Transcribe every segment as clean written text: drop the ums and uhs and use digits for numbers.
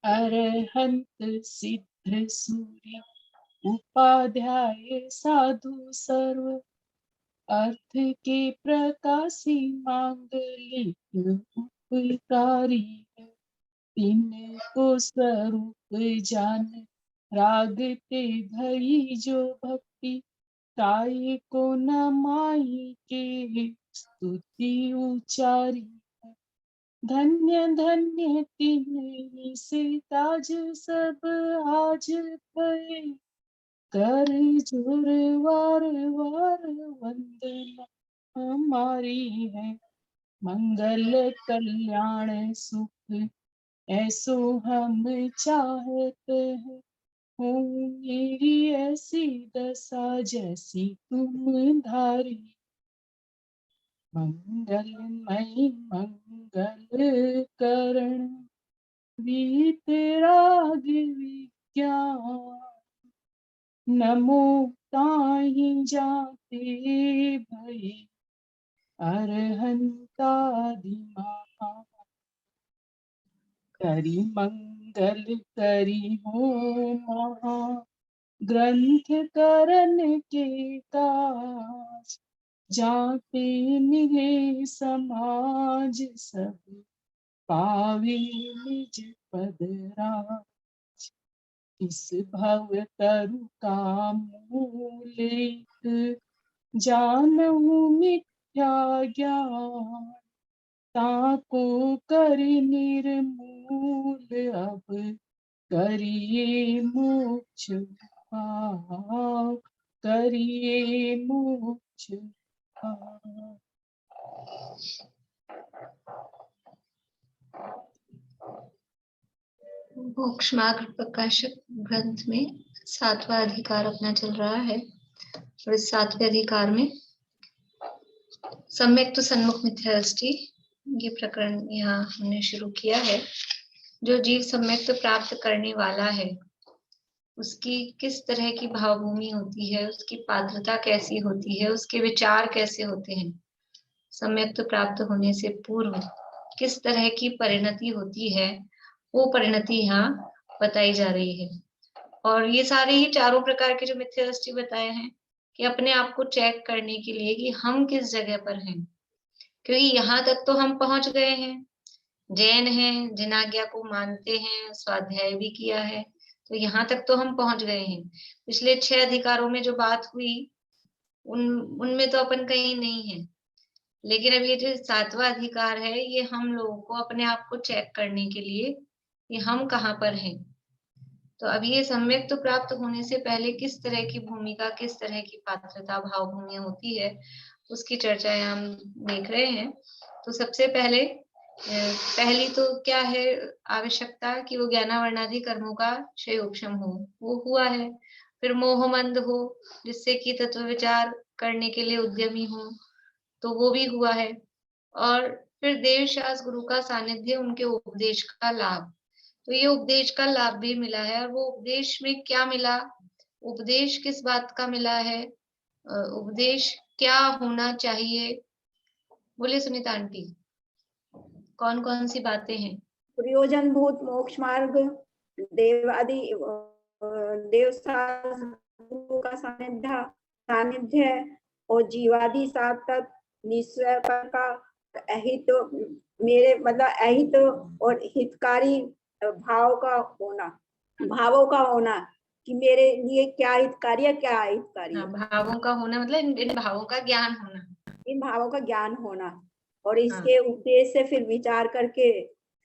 अरहंत सिद्ध सूर्य उपाध्याय साधु सर्व, अर्थ के प्रकाशी मांगलिक उपकारी है। तिनको स्वरूप जान रागते भई जो भक्ति, काय को न माई के स्तुति उचारी। धन्य धन्य तिन्हीं से ताज सब आज भये, कर जोर वार वार वंदना हमारी है। मंगल कल्याण सुख ऐसो हम चाहते हैं, हो मेरी ऐसी दशा जैसी तुम धारी। मंगलमय मंगल करण वीतराग विज्ञान, नमो ताहि जाते भय अरहंतादि महान। करी मंगल करी हो महा ग्रंथ करन के काज, जाते मिले समाज सब पावे निज पद राज। इस भव तरु का मूल एक, जानहु मिथ्या ज्ञान, ताको करि निर्मूल अब करिए मोक्ष भाव, करिए मोक्ष भाव। मोक्ष मार्ग प्रकाशक ग्रंथ में 7वां अधिकार अपना चल रहा है और इस 7वें अधिकार में सम्यक तो सन्मुख मिथ्या दृष्टि, ये प्रकरण यहाँ हमने शुरू किया है। जो जीव सम्यक तो प्राप्त करने वाला है उसकी किस तरह की भावभूमि होती है, उसकी पात्रता कैसी होती है, उसके विचार कैसे होते हैं, सम्यक तो प्राप्त होने से पूर्व किस तरह की परिणति होती है, वो परिणति यहाँ बताई जा रही है। और ये सारे ही चारों प्रकार के जो मिथ्या दृष्टि बताए हैं कि अपने आप को चेक करने के लिए कि हम किस जगह पर हैं, क्योंकि यहाँ तक तो हम पहुंच गए हैं, जैन हैं, जिन आज्ञा को मानते हैं, स्वाध्याय भी किया है, तो यहाँ तक तो हम पहुंच गए हैं। पिछले 6 अधिकारों में जो बात हुई उनमें तो अपन कहीं नहीं है, लेकिन अब ये जो 7वां अधिकार है ये हम लोगों को अपने आप को चेक करने के लिए कि हम कहाँ पर हैं। तो अब ये सम्यक तो प्राप्त होने से पहले किस तरह की भूमिका, किस तरह की पात्रता भाव भूमि होती है, उसकी चर्चा यहाँ हम देख रहे हैं। तो सबसे पहली तो क्या है आवश्यकता कि वो ज्ञानावर्णादि कर्मों का क्षय उपशम हो, वो हुआ है। फिर मोहमंद हो, जिससे कि तत्व विचार करने के लिए उद्यमी हो, तो वो भी हुआ है। और फिर देव शास्त्र गुरु का सानिध्य, उनके उपदेश का लाभ, तो ये उपदेश का लाभ भी मिला है। और वो उपदेश में क्या मिला, उपदेश किस बात का मिला है, उपदेश क्या होना चाहिए, बोले सुनीता आंटी, कौन कौन सी बातें हैं? प्रयोजन भूत मोक्ष मार्ग, देवादि देव गुरु का सानिध्य और जीवादि सात तत्व निश्चय का अहित, मेरे मतलब अहित और हितकारी भाव का होना, भावों का होना कि मेरे लिए क्या हितकारी है क्या अहितकारी है। भावों का होना मतलब इन भावों का ज्ञान होना, इन भावों का ज्ञान होना, और इसके उद्देश्य से फिर विचार करके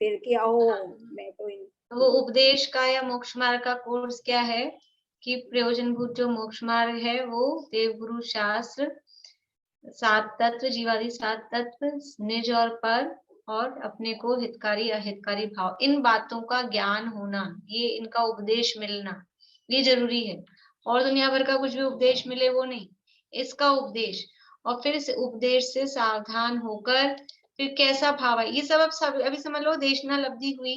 फिर क्या हो। मैं तो वो उपदेश का या मोक्ष मार्ग का कोर्स क्या है कि प्रयोजनभूत जो मोक्ष मार्ग है वो देवगुरु शास्त्र, 7 तत्व, जीवादि 7 तत्व, निज और पर, और अपने को हितकारी अहितकारी भाव, इन बातों का ज्ञान होना, ये इनका उपदेश मिलना, ये जरूरी है। और दुनिया भर का कुछ भी उपदेश मिले वो नहीं, इसका उपदेश। और फिर इस उपदेश से सावधान होकर फिर कैसा भाव है, ये सब अभी समझ लो देशना लब्धि हुई,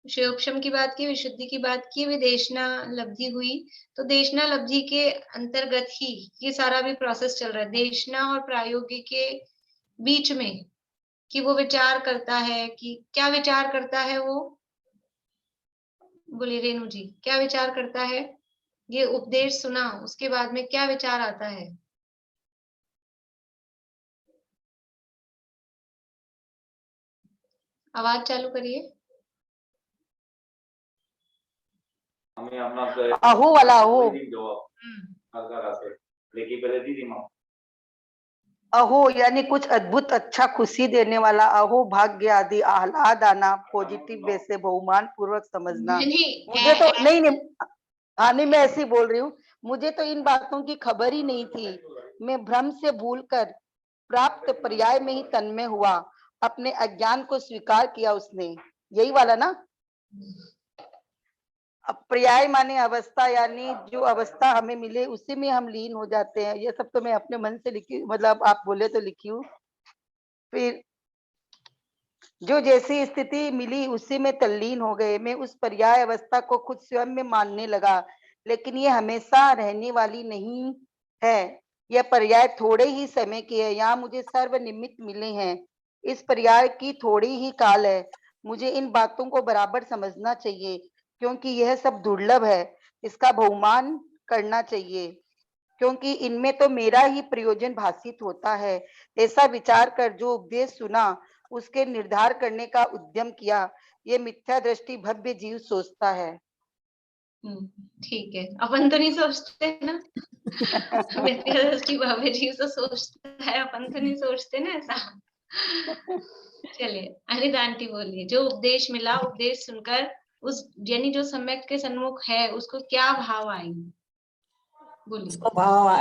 शिवोपशम की बात की, विशुद्धि की बात की, विदेशना लब्धि हुई, तो देशना लब्धि के अंतर्गत ही ये सारा भी प्रोसेस चल रहा है। देशना और प्रायोगिक के बीच में कि वो विचार करता है, कि क्या विचार करता है वो? बोलिए रेणु जी, क्या विचार करता है? ये उपदेश सुना, उसके बाद में क्या विचार आता है? आवाज चालू करिए। अहो वाला अहो अहो यानी कुछ अद्भुत, अच्छा, खुशी देने वाला। अहो भाग्य आदि, आह्लाद आना, पॉजिटिव वे से बहुमान पूर्वक समझना। मुझे तो नहीं हाँ नहीं, मैं ऐसे ही बोल रही हूँ। मुझे तो इन बातों की खबर ही नहीं थी। मैं भ्रम से भूलकर प्राप्त पर्याय में ही तन्मय हुआ। अपने अज्ञान को स्वीकार किया उसने, यही वाला ना। अब पर्याय माने अवस्था, यानी जो अवस्था हमें मिले उसी में हम लीन हो जाते हैं। ये सब तो मैं अपने मन से लिखी, मतलब आप बोले तो लिखी हूँ। फिर जो जैसी स्थिति मिली उसी में तल्लीन हो गए। मैं उस पर्याय अवस्था को खुद स्वयं में मानने लगा, लेकिन ये हमेशा रहने वाली नहीं है। यह पर्याय थोड़े ही समय की है। यहाँ मुझे सर्वनिमित्त मिले हैं। इस पर्याय की थोड़ी ही काल है। मुझे इन बातों को बराबर समझना चाहिए, क्योंकि यह सब दुर्लभ है। इसका बहुमान करना चाहिए, क्योंकि इनमें तो मेरा ही प्रयोजन भाषित होता है। ऐसा विचार कर जो उपदेश सुना उसके निर्धार करने का उद्यम किया। ये मिथ्या दृष्टि भव्य जीव सोचता है। ठीक है, अपन तो नहीं सोचते ना। मिथ्या दृष्टि भव्य जीव तो सोचता है, अपन तो नहीं सोचते ना ऐसा। चलिए अनिता आंटी बोलिए, जो उपदेश मिला, उपदेश सुनकर उस यानी जो सम्यक के सन्मुख है उसको क्या भाव आएंगे? बोलिए।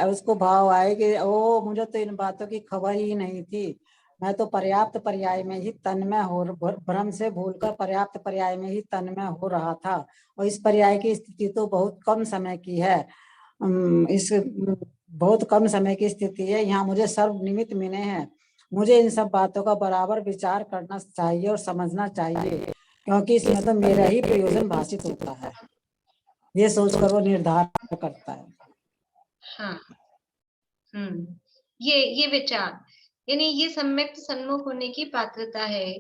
उसको भाव आए कि ओ, मुझे तो इन बातों की खबर ही नहीं थी। मैं तो पर्याप्त पर्याय में ही तन्मय हो, भ्रम से भूलकर पर्याप्त पर्याय में ही तन्मय हो रहा था। और इस पर्याय की स्थिति तो बहुत कम समय की है। इस बहुत कम समय की स्थिति है। यहाँ मुझे सर्व निमित्त मिले हैं। मुझे इन सब बातों का बराबर विचार करना चाहिए और समझना चाहिए, क्योंकि इसमें तो मेरा ही प्रयोजन भाषित होता है। ये सोचकर वो निर्धार करता है। हाँ, ये विचार, यानी ये सम्यक सन्मुख होने की पात्रता है।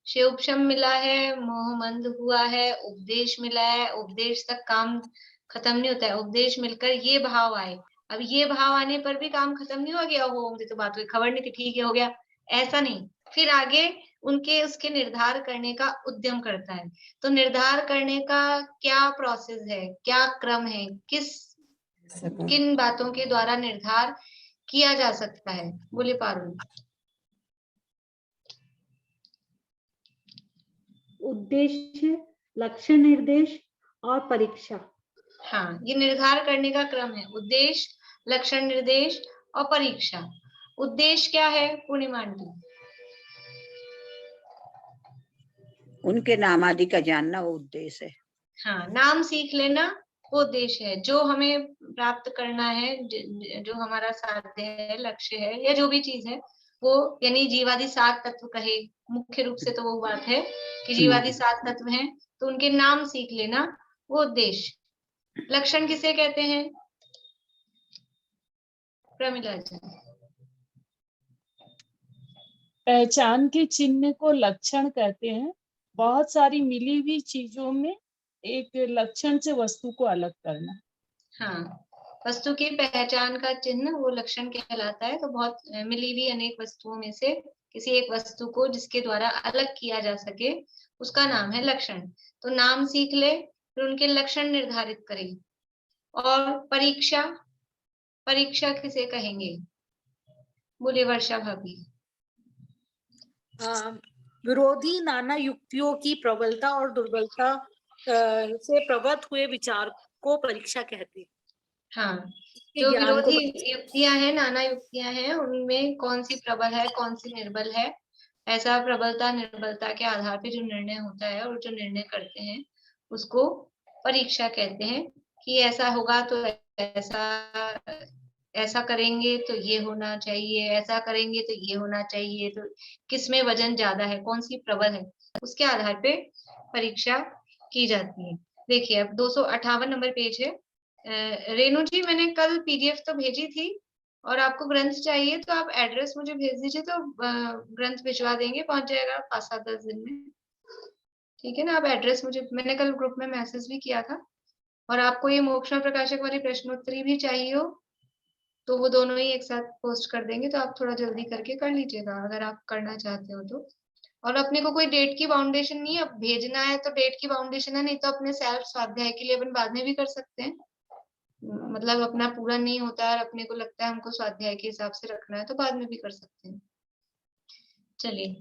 शिवक्षम मिला है, मोहमंद हुआ है, उपदेश मिला है, उपदेश तक काम खत्म नहीं होता है। उपदेश मिलकर ये भाव आए। अब ये भाव आने पर भी काम खत्म नहीं हो गया, वो मुझे तो बात हुई, खबर नहीं थी, ठीक है हो गया, ऐसा नहीं। फिर आगे उनके उसके निर्धार करने का उद्यम करता है। तो निर्धार करने का क्या प्रोसेस है, क्या क्रम है, किन बातों के द्वारा निर्धार किया जा सकता है? बोले पारुल। उद्देश्य, लक्ष्य निर्देश और परीक्षा। हाँ, ये निर्धार करने का क्रम है। उद्देश्य, लक्षण निर्देश और परीक्षा। उद्देश्य क्या है पूर्णिमा आंटी? उनके नाम आदि का जानना वो उद्देश्य है। हाँ, नाम सीख लेना वो उद्देश्य है। जो हमें प्राप्त करना है, जो हमारा साध्य है, लक्ष्य है, या जो भी चीज है वो, यानी जीवादि 7 तत्व कहे मुख्य रूप से तो वो बात है कि जीवादि 7 तत्व हैं, तो उनके नाम सीख लेना वो उद्देश्य। लक्षण किसे कहते हैं प्रमिला जी? पहचान के चिन्ह को लक्षण कहते हैं। बहुत सारी मिली हुई चीजों में एक लक्षण से वस्तु को अलग करना। हाँ, वस्तु की पहचान का चिन्ह वो लक्षण कहलाता है। तो बहुत मिली हुई अनेक वस्तुओं में से किसी एक वस्तु को जिसके द्वारा अलग किया जा सके उसका नाम है लक्षण। तो नाम सीख ले, फिर उनके लक्षण निर्धारित करें। और परीक्षा, परीक्षा किसे कहेंगे? बोले वर्षा भाभी। विरोधी नाना युक्तियों की प्रबलता और दुर्बलता से प्रवृत्त हुए विचार को परीक्षा कहते हैं। हाँ, जो विरोधी युक्तियां हैं, नाना युक्तियां हैं, उनमें कौन सी प्रबल है, कौन सी निर्बल है, ऐसा प्रबलता निर्बलता के आधार पे जो निर्णय होता है और जो निर्णय करते हैं उसको परीक्षा कहते हैं। कि ऐसा होगा तो ऐसा करेंगे तो ये होना चाहिए, ऐसा करेंगे तो ये होना चाहिए। तो किसमें वजन ज्यादा है, कौन सी प्रबल है, उसके आधार पे परीक्षा की जाती है। देखिए अब 258 नंबर पेज है। रेणु जी, मैंने कल पीडीएफ तो भेजी थी, और आपको ग्रंथ चाहिए तो आप एड्रेस मुझे भेज दीजिए, तो ग्रंथ भिजवा देंगे, पहुंच जाएगा 5-7-10 दिन में। ठीक है ना। आप एड्रेस मुझे, मैंने कल ग्रुप में मैसेज भी किया था। और आपको ये मोक्ष और प्रकाशक वाली प्रश्नोत्तरी भी चाहिए हो तो वो दोनों ही एक साथ पोस्ट कर देंगे, तो आप थोड़ा जल्दी करके कर लीजिएगा अगर आप करना चाहते हो तो। और अपने को कोई डेट की बाउंडेशन नहीं है, अब भेजना है तो डेट की बाउंडेशन है, नहीं तो अपने सेल्फ स्वाध्याय के लिए अपन बाद में भी कर सकते हैं। मतलब अपना पूरा नहीं होता है और अपने को लगता है हमको स्वाध्याय के हिसाब से रखना है तो बाद में भी कर सकते हैं। चलिए,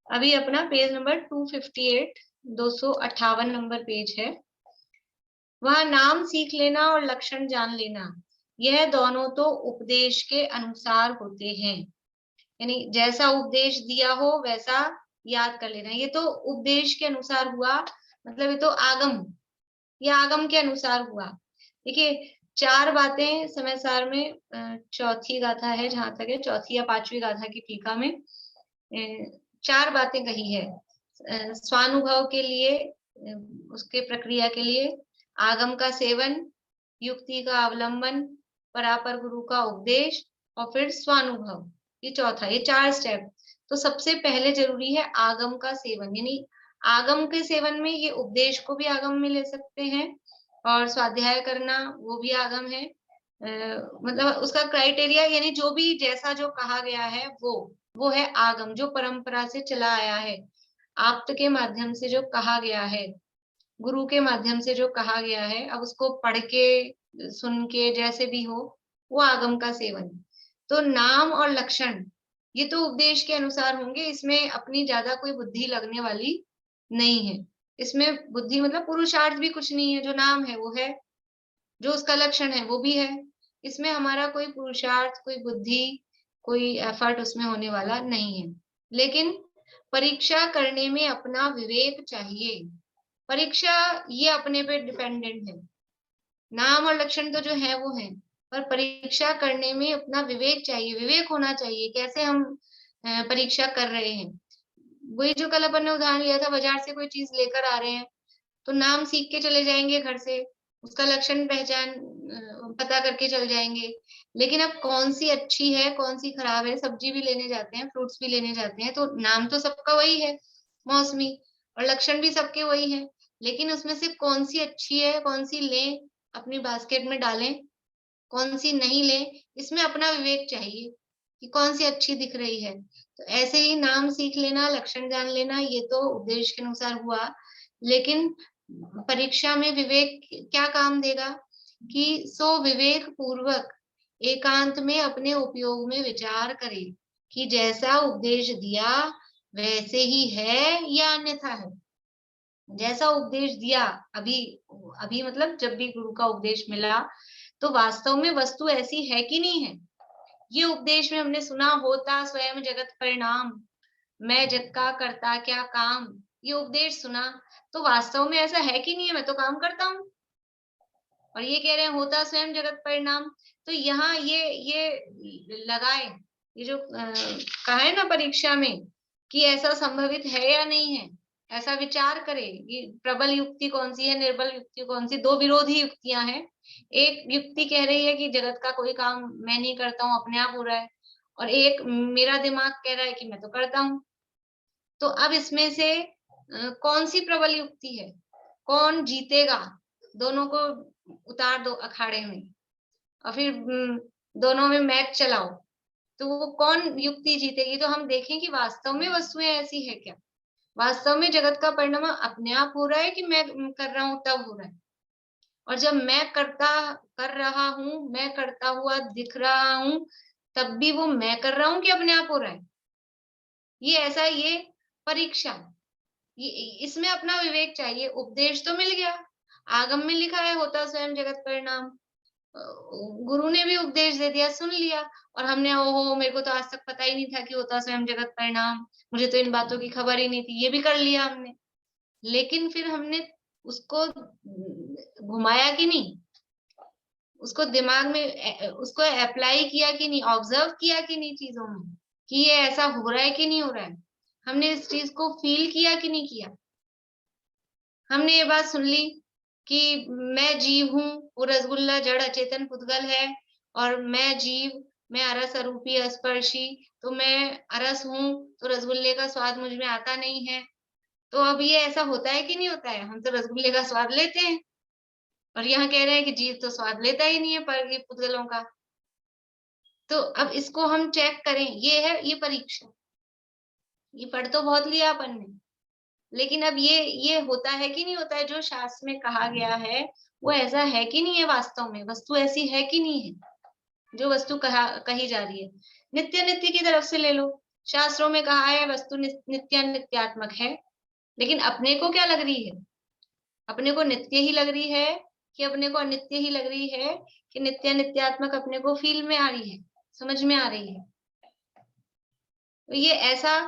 अभी अपना पेज नंबर 258, 258 नंबर पेज है। वह नाम सीख लेना और लक्षण जान लेना, यह दोनों तो उपदेश के अनुसार होते हैं। यानी जैसा उपदेश दिया हो वैसा याद कर लेना। ये तो उपदेश के अनुसार हुआ, मतलब ये तो आगम, ये आगम के अनुसार हुआ। देखिए, 4 बातें समय सार में चौथी गाथा है, जहां तक है चौथी या 5वीं गाथा की टीका में 4 बातें कही है। स्वानुभव के लिए, उसके प्रक्रिया के लिए, आगम का सेवन, युक्ति का अवलंबन, परापर गुरु का उपदेश और फिर स्वानुभव, ये चौथा, ये 4 स्टेप। तो सबसे पहले जरूरी है आगम का सेवन, यानी आगम के सेवन में ये उपदेश को भी आगम में ले सकते हैं और स्वाध्याय करना वो भी आगम है। मतलब उसका क्राइटेरिया, यानी जो भी जैसा जो कहा गया है वो है आगम, जो परंपरा से चला आया है, आप्त के माध्यम से जो कहा गया है, गुरु के माध्यम से जो कहा गया है। अब उसको पढ़ के सुन के जैसे भी हो, वो आगम का सेवन। तो नाम और लक्षण ये तो उपदेश के अनुसार होंगे, इसमें अपनी ज्यादा कोई बुद्धि लगने वाली नहीं है। इसमें बुद्धि मतलब पुरुषार्थ भी कुछ नहीं है, जो नाम है वो है, जो उसका लक्षण है वो भी है। इसमें हमारा कोई पुरुषार्थ, कोई बुद्धि, कोई एफर्ट उसमें होने वाला नहीं है। लेकिन परीक्षा करने में अपना विवेक चाहिए। परीक्षा ये अपने पे डिपेंडेंट है। नाम और लक्षण तो जो है वो है, पर परीक्षा करने में अपना विवेक चाहिए, विवेक होना चाहिए कैसे हम परीक्षा कर रहे हैं। वही जो कल अपन ने उदाहरण लिया था, बाजार से कोई चीज लेकर आ रहे हैं तो नाम सीख के चले जाएंगे घर से, उसका लक्षण पहचान पता करके चल जाएंगे। लेकिन अब कौन सी अच्छी है कौन सी खराब है, सब्जी भी लेने जाते हैं, फ्रूट्स भी लेने जाते हैं, तो नाम तो सबका वही है मौसमी, और लक्षण भी सबके वही है। लेकिन उसमें से कौन सी अच्छी है, कौन सी लें, अपनी बास्केट में डालें, कौन सी नहीं लें, इसमें अपना विवेक चाहिए कि कौन सी अच्छी दिख रही है। तो ऐसे ही नाम सीख लेना, लक्षण जान लेना, ये तो उपदेश के अनुसार हुआ। लेकिन परीक्षा में विवेक क्या काम देगा कि सो विवेक पूर्वक एकांत में अपने उपयोग में विचार करे कि जैसा उपदेश दिया वैसे ही है या अन्यथा है। जैसा उपदेश दिया अभी अभी मतलब जब भी गुरु का उपदेश मिला तो वास्तव में वस्तु ऐसी है कि नहीं है। ये उपदेश में हमने सुना, होता स्वयं जगत परिणाम, मैं जग का करता क्या काम, ये उपदेश सुना, तो वास्तव में ऐसा है कि नहीं है, मैं तो काम करता हूँ और ये कह रहे हैं होता स्वयं जगत परिणाम। तो यहाँ ये लगाए, ये जो कहा है ना परीक्षा में कि ऐसा संभवित है या नहीं है, ऐसा विचार करे। ये प्रबल युक्ति कौन सी है, निर्बल युक्ति कौन सी, दो विरोधी युक्तियां हैं। एक युक्ति कह रही है कि जगत का कोई काम मैं नहीं करता हूँ, अपने आप हो रहा है, और एक मेरा दिमाग कह रहा है कि मैं तो करता हूँ। तो अब इसमें से कौन सी प्रबल युक्ति है, कौन जीतेगा, दोनों को उतार दो अखाड़े में और फिर दोनों में मैच चलाओ, तो वो कौन युक्ति जीतेगी। तो हम देखें कि वास्तव में वस्तुएं ऐसी है क्या, वास्तव में जगत का परिणाम अपने आप हो रहा है कि मैं कर रहा हूं तब हो रहा है। और जब मैं कर रहा हूं, मैं करता हुआ दिख रहा हूं, तब भी वो मैं कर रहा हूं कि अपने आप हो रहा है। ये ऐसा, ये परीक्षा, ये इसमें अपना विवेक चाहिए। उपदेश तो मिल गया, आगम में लिखा है होता स्वयं जगत परिणाम, गुरु ने भी उपदेश दे दिया, सुन लिया, और हमने ओहो मेरे को तो आज तक पता ही नहीं था कि होता स्वयं जगत परिणाम, मुझे तो इन बातों की खबर ही नहीं थी, ये भी कर लिया हमने। लेकिन फिर हमने उसको घुमाया कि नहीं, उसको दिमाग में उसको अप्लाई किया कि नहीं, ऑब्जर्व किया कि नहीं चीजों में कि ये ऐसा हो रहा है कि नहीं हो रहा है, हमने इस चीज को फील किया कि नहीं किया। हमने ये बात सुन ली कि मैं जीव हूँ, वो रसगुल्ला जड़ अचेतन पुद्गल है और मैं जीव मैं अरस अरूपी अस्पर्शी, तो मैं अरस हूँ, तो रसगुल्ले का स्वाद मुझ में आता नहीं है। तो अब ये ऐसा होता है कि नहीं होता है? हम तो रसगुल्ले का स्वाद लेते हैं और यहाँ कह रहे हैं कि जीव तो स्वाद लेता ही नहीं है पर ये पुद्गलों का। तो अब इसको हम चेक करें, ये है ये परीक्षा। ये पढ़ तो बहुत लिया अपन ने, लेकिन अब ये होता है कि नहीं होता है? जो शास्त्र में कहा गया है वो ऐसा है कि नहीं है? वास्तव में वस्तु ऐसी है कि नहीं है जो वस्तु कही जा रही है? नित्य नित्य की तरफ से ले लो, शास्त्रों में कहा है वस्तु नित्य नित्यात्मक है, लेकिन अपने को क्या लग रही है? अपने को नित्य ही लग रही है कि अपने को अनित्य ही लग रही है कि नित्य नित्यात्मक अपने को फील में आ रही है, समझ में आ रही है? तो ये ऐसा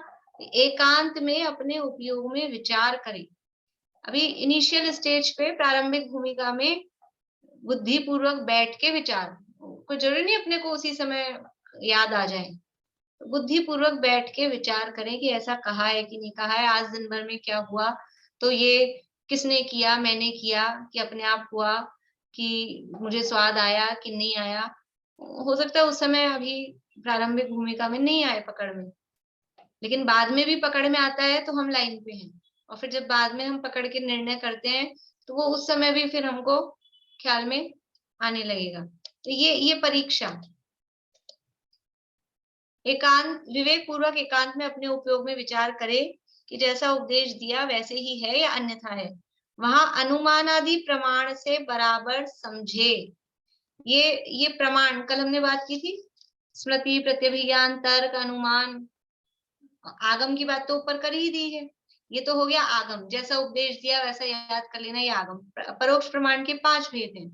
एकांत में अपने उपयोग में विचार करें। अभी इनिशियल स्टेज पे प्रारंभिक भूमिका में बुद्धि पूर्वक बैठ के विचार, कोई जरूरी नहीं अपने को उसी समय याद आ जाए। बुद्धि पूर्वक बैठ के विचार करें कि ऐसा कहा है कि नहीं कहा है, आज दिन भर में क्या हुआ, तो ये किसने किया, मैंने किया कि अपने आप हुआ, कि मुझे स्वाद आया कि नहीं आया। हो सकता है उस समय अभी प्रारंभिक भूमिका में नहीं आए पकड़ में, लेकिन बाद में भी पकड़ में आता है तो हम लाइन पे हैं, और फिर जब बाद में हम पकड़ के निर्णय करते हैं तो वो उस समय भी फिर हमको ख्याल में आने लगेगा। तो ये परीक्षा, एकांत विवेक पूर्वक एकांत में अपने उपयोग में विचार करे कि जैसा उपदेश दिया वैसे ही है या अन्यथा है। वहां अनुमानादि प्रमाण से बराबर समझे। ये प्रमाण कल हमने बात की थी, स्मृति, प्रत्यभिज्ञान, तर्क, अनुमान। आगम की बात तो ऊपर कर ही दी है, ये तो हो गया आगम, जैसा उपदेश दिया वैसा याद कर लेना, ये आगम। परोक्ष प्रमाण के 5 भेद हैं,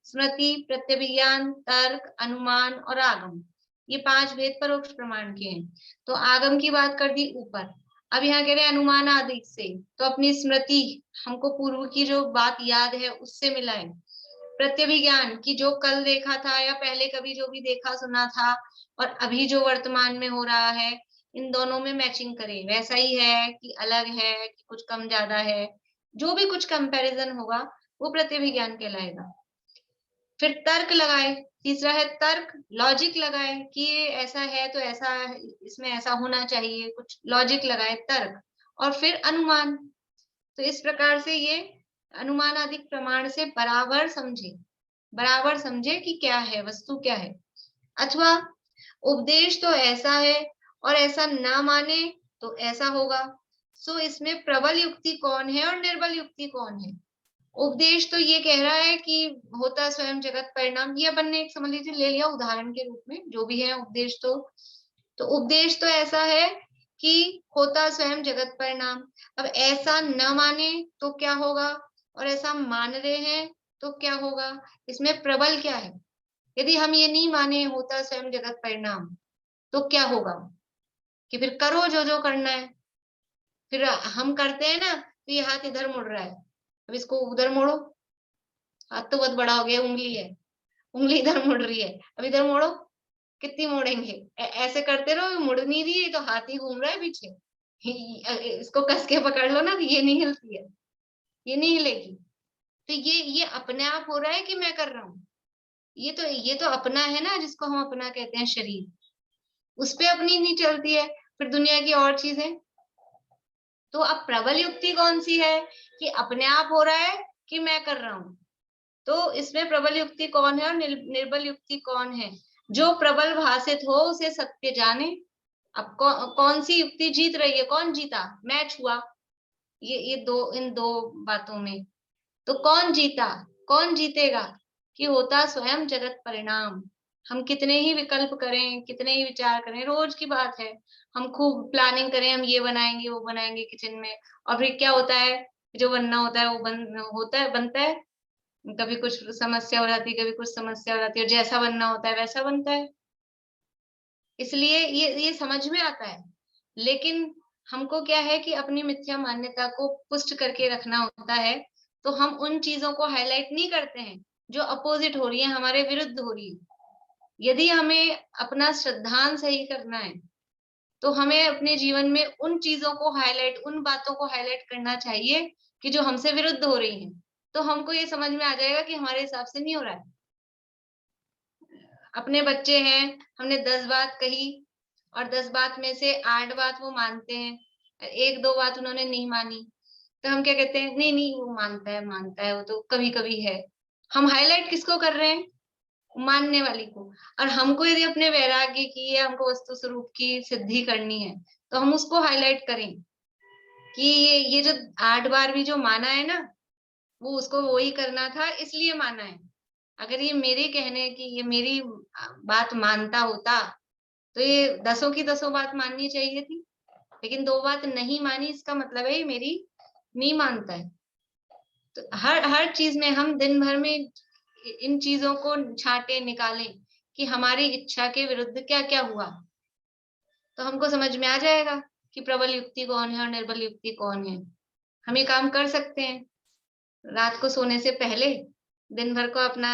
स्मृति, प्रत्यभिज्ञान, तर्क, अनुमान और आगम। ये 5 भेद परोक्ष प्रमाण के हैं। तो आगम की बात कर दी ऊपर, अब यहाँ कह रहे हैं अनुमान आदि से, तो अपनी स्मृति, हमको पूर्व की जो बात याद है उससे मिलाए। प्रत्यभिज्ञान की जो कल देखा था या पहले कभी जो भी देखा सुना था और अभी जो वर्तमान में हो रहा है, इन दोनों में मैचिंग करें, वैसा ही है कि अलग है कि कुछ कम ज्यादा है, जो भी कुछ कंपैरिजन होगा वो प्रत्यभिज्ञान कहलाएगा। फिर तर्क लगाए, तीसरा है तर्क, लॉजिक लगाए कि ये ऐसा है तो ऐसा, इसमें ऐसा होना चाहिए, कुछ लॉजिक लगाए, तर्क। और फिर अनुमान। तो इस प्रकार से ये अनुमान आदि प्रमाण से बराबर समझे कि क्या है, वस्तु क्या है। अथवा उपदेश तो ऐसा है और ऐसा ना माने तो ऐसा होगा। सो इसमें प्रबल युक्ति कौन है और निर्बल युक्ति कौन है? उपदेश तो ये कह रहा है कि होता स्वयं जगत परिणाम, ये अपन ने एक समझ लीजिए ले लिया उदाहरण के रूप में, जो भी है उपदेश। तो उपदेश तो ऐसा है कि होता स्वयं जगत परिणाम। अब ऐसा न माने तो क्या होगा और ऐसा मान रहे हैं तो क्या होगा? इसमें प्रबल क्या है? यदि हम ये नहीं माने होता स्वयं जगत परिणाम तो क्या होगा? कि फिर करो जो जो करना है। फिर हम करते हैं ना, तो ये हाथ इधर मुड़ रहा है, अब इसको उधर मोड़ो, हाथ तो बहुत बड़ा हो गया, उंगली है, उंगली इधर मुड़ रही है, अब इधर मोड़ो, कितनी मोड़ेंगे? ऐसे करते रहो, मुड़ नहीं रही है तो हाथ ही घूम रहा है पीछे, इसको कस के पकड़ लो ना, ये नहीं हिलती है, ये नहीं हिलेगी। तो ये अपने आप हो रहा है कि मैं कर रहा हूँ? ये तो अपना है ना, जिसको हम अपना कहते हैं शरीर, उस पे अपनी नहीं चलती है, फिर दुनिया की और चीजें। तो अब प्रबल युक्ति कौन सी है कि अपने आप हो रहा है कि मैं कर रहा हूं? तो इसमें प्रबल युक्ति कौन है और निर्बल युक्ति कौन है? जो प्रबल भाषित हो उसे सत्य जाने। अब कौन सी युक्ति जीत रही है? कौन जीता? मैच हुआ ये इन दो बातों में, तो कौन जीता, कौन जीतेगा? कि होता स्वयं जगत परिणाम। हम कितने ही विकल्प करें, कितने ही विचार करें, रोज की बात है, हम खूब प्लानिंग करें, हम ये बनाएंगे वो बनाएंगे किचन में, और फिर क्या होता है? जो बनना होता है वो बनता है, कभी कुछ समस्या हो जाती है, कभी कुछ समस्या हो जाती है, और जैसा बनना होता है वैसा बनता है। इसलिए ये समझ में आता है, लेकिन हमको क्या है कि अपनी मिथ्या मान्यता को पुष्ट करके रखना होता है। तो हम उन चीजों को हाईलाइट नहीं करते हैं जो अपोजिट हो रही है, हमारे विरुद्ध हो रही है। यदि हमें अपना श्रद्धांत सही करना है तो हमें अपने जीवन में उन चीजों को हाईलाइट, उन बातों को हाईलाइट करना चाहिए कि जो हमसे विरुद्ध हो रही हैं। तो हमको ये समझ में आ जाएगा कि हमारे हिसाब से नहीं हो रहा है। अपने बच्चे हैं, हमने 10 बात कही और 10 बात में से 8 बात वो मानते हैं, 1-2 बात उन्होंने नहीं मानी, तो हम क्या कहते हैं, नहीं नहीं वो मानता है, वो तो कभी कभी है। हम हाईलाइट किसको कर रहे हैं? मानने वाली को। और हमको यदि अपने वैराग्य की या हमको वस्तु स्वरूप की सिद्धि करनी है, तो हम उसको हाईलाइट करें कि ये जो 8 बार भी जो माना है ना, वो उसको वो ही करना था, इसलिए माना है। अगर ये मेरे कहने की, ये मेरी बात मानता होता, तो ये 10 की 10 बात माननी चाहिए थी, लेकिन 2 बात नहीं मानी, इसका मतलब है ये मेरी नहीं मानता है। तो हर चीज में हम दिन भर में इन चीजों को छांटे निकालें कि हमारी इच्छा के विरुद्ध क्या क्या हुआ, तो हमको समझ में आ जाएगा कि प्रबल युक्ति कौन है और निर्बल युक्ति कौन है। हम ये काम कर सकते हैं रात को सोने से पहले। दिन भर को अपना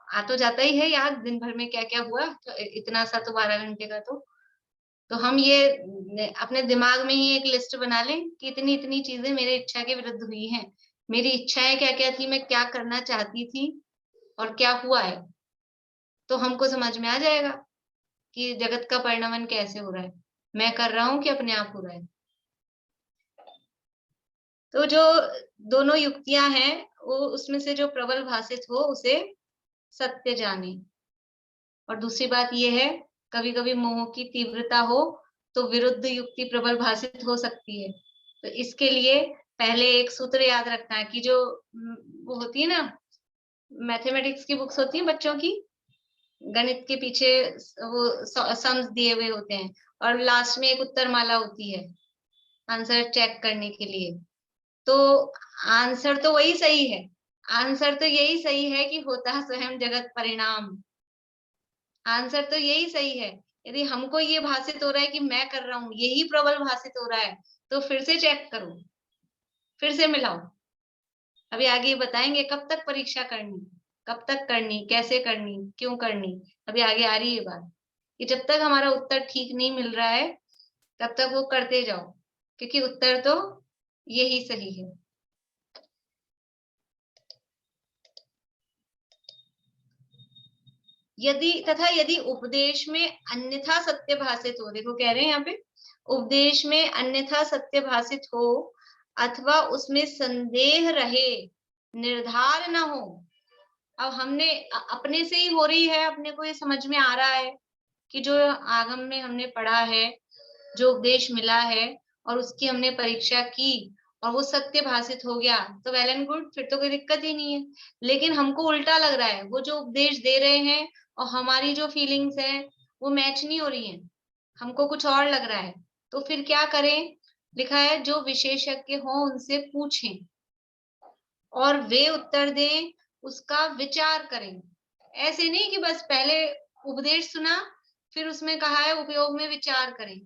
आ तो जाता ही है याद, दिन भर में क्या क्या हुआ, तो इतना सा तो 12 घंटे का तो हम ये अपने दिमाग में ही एक लिस्ट बना लें कि इतनी इतनी चीजें मेरे इच्छा के विरुद्ध हुई हैं, मेरी इच्छाएं क्या क्या थी, मैं क्या करना चाहती थी और क्या हुआ है, तो हमको समझ में आ जाएगा कि जगत का परिणमन कैसे हो रहा है, मैं कर रहा हूं कि अपने आप हो रहा है। तो जो दोनों युक्तियां हैं, वो उसमें से जो प्रबल भाषित हो उसे सत्य जाने। और दूसरी बात ये है, कभी कभी मोह की तीव्रता हो तो विरुद्ध युक्ति प्रबल भाषित हो सकती है। तो इसके लिए पहले एक सूत्र याद रखना है कि जो वो होती है ना, मैथमेटिक्स की बुक्स होती है बच्चों की, गणित के पीछे वो सम्स दिए हुए होते हैं और लास्ट में एक उत्तर माला होती है आंसर चेक करने के लिए। तो आंसर तो वही सही है, आंसर तो यही सही है कि होता स्वयं जगत परिणाम। आंसर तो यही सही है। यदि हमको ये भाषित हो रहा है कि मैं कर रहा हूं, यही प्रबल भाषित हो रहा है, तो फिर से चेक करो, फिर से मिलाओ। अभी आगे बताएंगे कब तक परीक्षा करनी, कब तक करनी, कैसे करनी, क्यों करनी, अभी आगे आ रही है बात कि जब तक हमारा उत्तर ठीक नहीं मिल रहा है तब तक वो करते जाओ, क्योंकि उत्तर तो यही सही है। यदि उपदेश में अन्यथा सत्य भाषित हो, देखो कह रहे हैं यहाँ पे, उपदेश में अन्यथा सत्य भाषित हो अथवा उसमें संदेह रहे, निर्धार न हो। अब हमने अपने से ही हो रही है, अपने को ये समझ में आ रहा है कि जो आगम में हमने पढ़ा है, जो उपदेश मिला है और उसकी हमने परीक्षा की और वो सत्य भाषित हो गया, तो वेल एंड गुड, फिर तो कोई दिक्कत ही नहीं है। लेकिन हमको उल्टा लग रहा है, वो जो उपदेश दे रहे हैं और हमारी जो फीलिंग्स है वो मैच नहीं हो रही है, हमको कुछ और लग रहा है, तो फिर क्या करें? लिखा है जो विशेषज्ञ हो उनसे पूछें और वे उत्तर दें, उसका विचार करें। ऐसे नहीं कि बस पहले उपदेश सुना फिर उसमें कहा है उपयोग में विचार करें।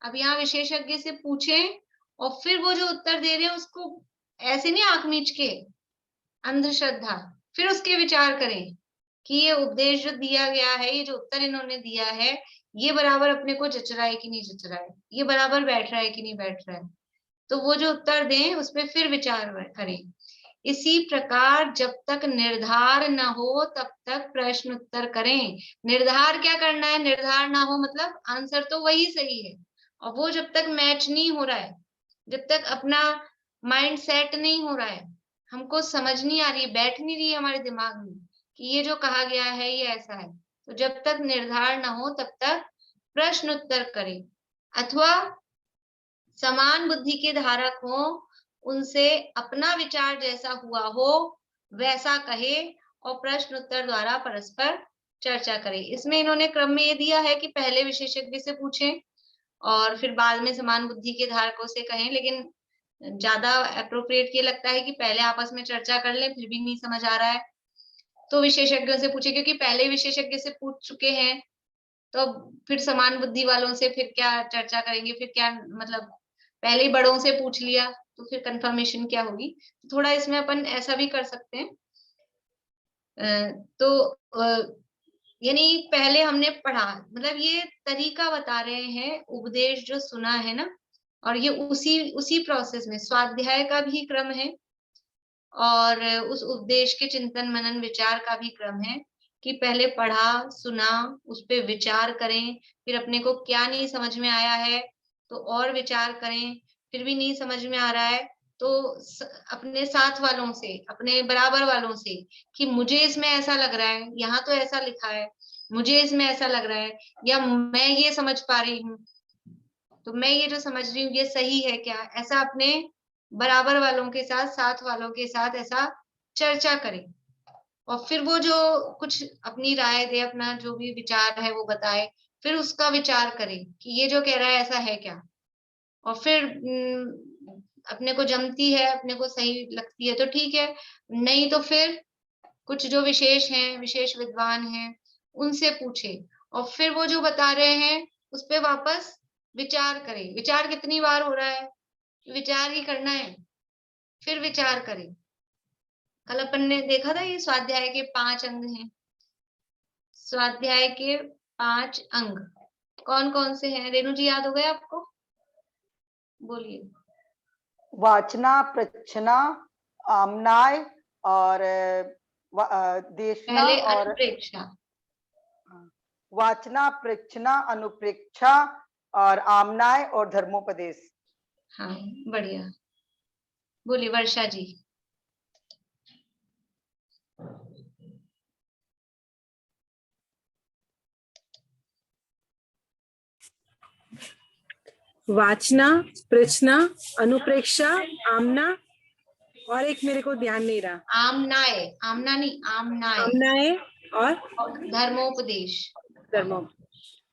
अब यहाँ विशेषज्ञ से पूछें और फिर वो जो उत्तर दे रहे हैं उसको ऐसे नहीं आंख मीच के अंधश्रद्धा, फिर उसके विचार करें कि ये उपदेश जो दिया गया है, ये जो उत्तर इन्होंने दिया है, ये बराबर अपने को जच रहा है कि नहीं जच रहा है, ये बराबर बैठ रहा है कि नहीं बैठ रहा है। तो वो जो उत्तर दें उस पर फिर विचार करें। इसी प्रकार जब तक निर्धार न हो तब तक प्रश्न उत्तर करें। निर्धार क्या करना है? निर्धार ना हो मतलब आंसर तो वही सही है, और वो जब तक मैच नहीं हो रहा है, जब तक अपना माइंड सेट नहीं हो रहा है, हमको समझ नहीं आ रही, बैठ नहीं रही है हमारे दिमाग में कि ये जो कहा गया है ये ऐसा है, तो जब तक निर्धार ना हो तब तक प्रश्न उत्तर करें। अथवा समान बुद्धि के धारक हो, उनसे अपना विचार जैसा हुआ हो वैसा कहे और प्रश्न उत्तर द्वारा परस्पर चर्चा करें। इसमें इन्होंने क्रम में ये दिया है कि पहले विशेषज्ञ से पूछें और फिर बाद में समान बुद्धि के धारकों से कहें, लेकिन ज्यादा अप्रोप्रिएट ये लगता है कि पहले आपस में चर्चा कर लें, फिर भी नहीं समझ आ रहा है तो विशेषज्ञों से पूछे, क्योंकि पहले विशेषज्ञ से पूछ चुके हैं तो फिर समान बुद्धि वालों से फिर क्या चर्चा करेंगे, फिर क्या मतलब पहले ही बड़ों से पूछ लिया तो फिर कंफर्मेशन क्या होगी। थोड़ा इसमें अपन ऐसा भी कर सकते हैं। तो यानी पहले हमने पढ़ा, मतलब ये तरीका बता रहे हैं, उपदेश जो सुना है ना, और ये उसी प्रोसेस में स्वाध्याय का भी क्रम है और उस उपदेश के चिंतन मनन विचार का भी क्रम है। कि पहले पढ़ा सुना, उस पे विचार करें, फिर अपने को क्या नहीं समझ में आया है तो और विचार करें, फिर भी नहीं समझ में आ रहा है तो अपने साथ वालों से, अपने बराबर वालों से कि मुझे इसमें ऐसा लग रहा है, यहाँ तो ऐसा लिखा है, मुझे इसमें ऐसा लग रहा है, या मैं ये समझ पा रही हूँ, तो मैं ये जो समझ रही हूँ ये सही है क्या, ऐसा अपने बराबर वालों के साथ, साथ वालों के साथ ऐसा चर्चा करें। और फिर वो जो कुछ अपनी राय दे, अपना जो भी विचार है वो बताए, फिर उसका विचार करें कि ये जो कह रहा है ऐसा है क्या। और फिर अपने को जमती है, अपने को सही लगती है तो ठीक है, नहीं तो फिर कुछ जो विशेष हैं, विशेष विद्वान हैं, उनसे पूछे और फिर वो जो बता रहे हैं उस पे वापस विचार करें। विचार कितनी बार हो रहा है, विचार ही करना है, फिर विचार करें। कल अपन ने देखा था ये स्वाध्याय के 5 अंग हैं। स्वाध्याय के 5 अंग कौन कौन से हैं? रेणु जी याद हो गए आपको? बोलिए। वाचना, प्रच्छना, आमनाय और देशना पहले और अनुप्रेक्षा। वाचना, प्रच्छना, अनुप्रेक्षा और आमनाय और धर्मोपदेश। हाँ बढ़िया, बोलिए वर्षा जी। वाचना, प्रश्ना, अनुप्रेक्षा, आमना और एक मेरे को ध्यान नहीं रहा। आमनाय, आमना नहीं, आमनाय। आमनाए और धर्मोपदेश। धर्मो।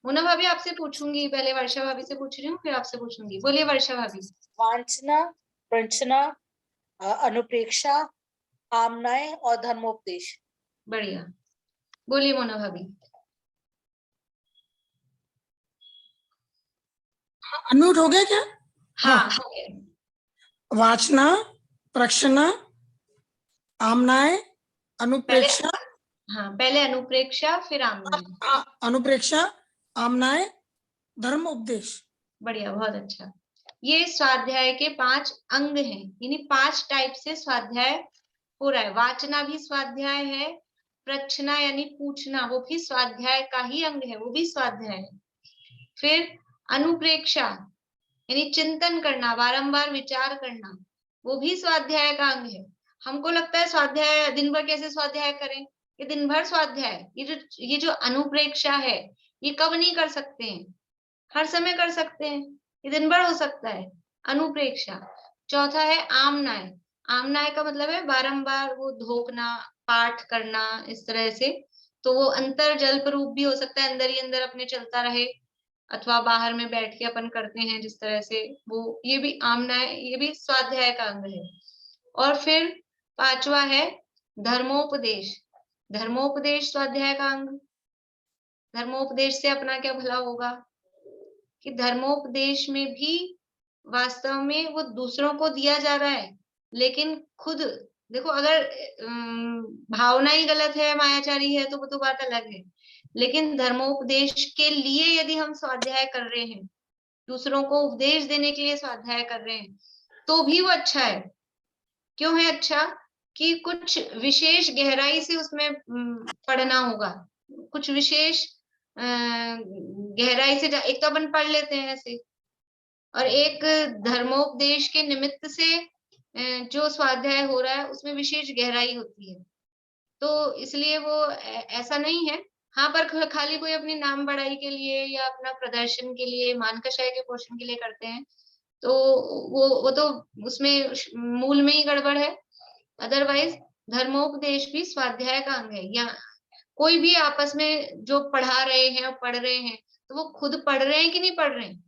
मोना भाभी आपसे पूछूंगी, पहले वर्षा भाभी से पूछ रही हूँ फिर आपसे पूछूंगी। बोलिए वर्षा भाभी। वांछना, प्रंचना, अनुप्रेक्षा, आमनाय और धर्मोपदेश। बढ़िया, बोलिए मोना भाभी। अनम्यूट हो गया क्या? हाँ हो गया। वाचना, प्रक्षना, आमनाय, अनुप्रेक्षा, हाँ पहले अनुप्रेक्षा फिर आमनाय। अनुप्रेक्षा, आमनाय, धर्म उपदेश। बढ़िया, बहुत अच्छा। ये स्वाध्याय के 5 अंग हैं, यानी 5 टाइप से स्वाध्याय हो रहा है। वाचना भी स्वाध्याय है, प्रश्ना यानी पूछना वो भी स्वाध्याय का ही अंग है, वो भी स्वाध्याय है। फिर अनुप्रेक्षा यानी चिंतन करना, बारंबार विचार करना, वो भी स्वाध्याय का अंग है। हमको लगता है स्वाध्याय दिन भर कैसे स्वाध्याय करें, ये दिन भर स्वाध्याय, ये जो अनुप्रेक्षा है ये कब नहीं कर सकते हैं, हर समय कर सकते हैं, ये दिन भर हो सकता है अनुप्रेक्षा। चौथा है आमनाय। आमनाय का मतलब है बारंबार वो धोखना, पाठ करना इस तरह से, तो वो अंतर जल्प रूप भी हो सकता है, अंदर ही अंदर अपने चलता रहे, अथवा बाहर में बैठ के अपन करते हैं जिस तरह से, वो ये भी आमनाय, ये भी स्वाध्याय का अंग है। और फिर 5वां है धर्मोपदेश। धर्मोपदेश स्वाध्याय का अंग। धर्मोपदेश से अपना क्या भला होगा कि धर्मोपदेश में भी वास्तव में वो दूसरों को दिया जा रहा है, लेकिन खुद देखो, अगर भावना ही गलत है, मायाचारी है, तो वो तो बात अलग है, लेकिन धर्मोपदेश के लिए यदि हम स्वाध्याय कर रहे हैं, दूसरों को उपदेश देने के लिए स्वाध्याय कर रहे हैं, तो भी वो अच्छा है। क्यों है अच्छा? कि कुछ विशेष गहराई से उसमें पढ़ना होगा, कुछ विशेष गहराई से। एक तो अपन पढ़ लेते हैं ऐसे, और एक धर्मोपदेश के निमित्त से जो स्वाध्याय हो रहा है उसमें विशेष गहराई होती है, तो इसलिए वो ऐसा नहीं है। हाँ, पर खाली कोई अपनी नाम बढ़ाई के लिए या अपना प्रदर्शन के लिए, मानकशाय के पोषण के लिए करते हैं, तो वो तो उसमें मूल में ही गड़बड़ है। अदरवाइज धर्मोपदेश भी स्वाध्याय का अंग है। या कोई भी आपस में जो पढ़ा रहे हैं और पढ़ रहे हैं, तो वो खुद पढ़ रहे हैं कि नहीं पढ़ रहे हैं,